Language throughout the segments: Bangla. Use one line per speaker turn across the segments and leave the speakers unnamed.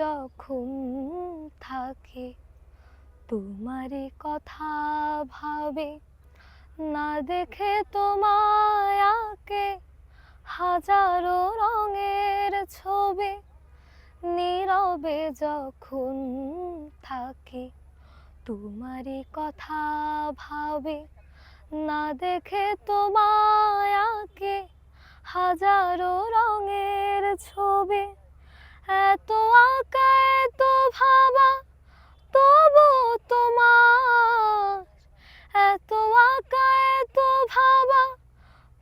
যখন থাকি তোমারই কথা ভাবি, না দেখে তোমায় আঁকে হাজারো রঙের ছবি। নীরবে যখন থাকি তোমারই কথা ভাবি, না দেখে তোমায় আঁকে হাজারো রঙের ছবি। এত আঁকা এত ভাবা তবু তোমার, এত আঁকা এত ভাবা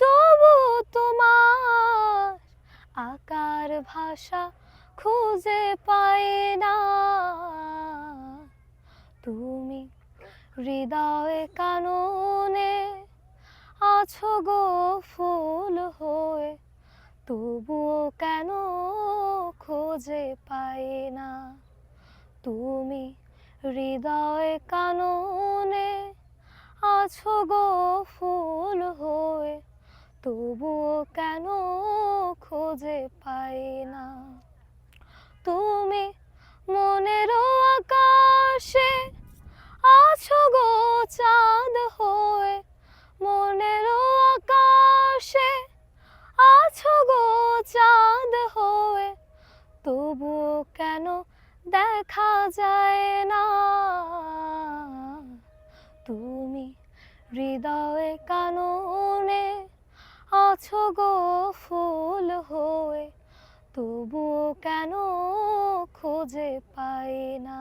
তবু তোমার আকার ভাষা খুঁজে পাই না। তুমি হৃদয়ে কাননে আছো গো ফুল হয়ে, তবুও কেন খুঁজে পাই না। তুমি হৃদয়ে কাননে আছো গো ফুল হয়ে, তবুও কেন খুঁজে পাই না। তুমি মনেরও আকাশে আছো গো চাঁদ হয়ে, মনেরও আকাশে আছো গো চাঁদ হয়ে, তবুও কেন দেখা যায় না। তুমি হৃদয়ে কাননে আছো গো ফুল হয়ে, তবুও কেন খুঁজে পাই না।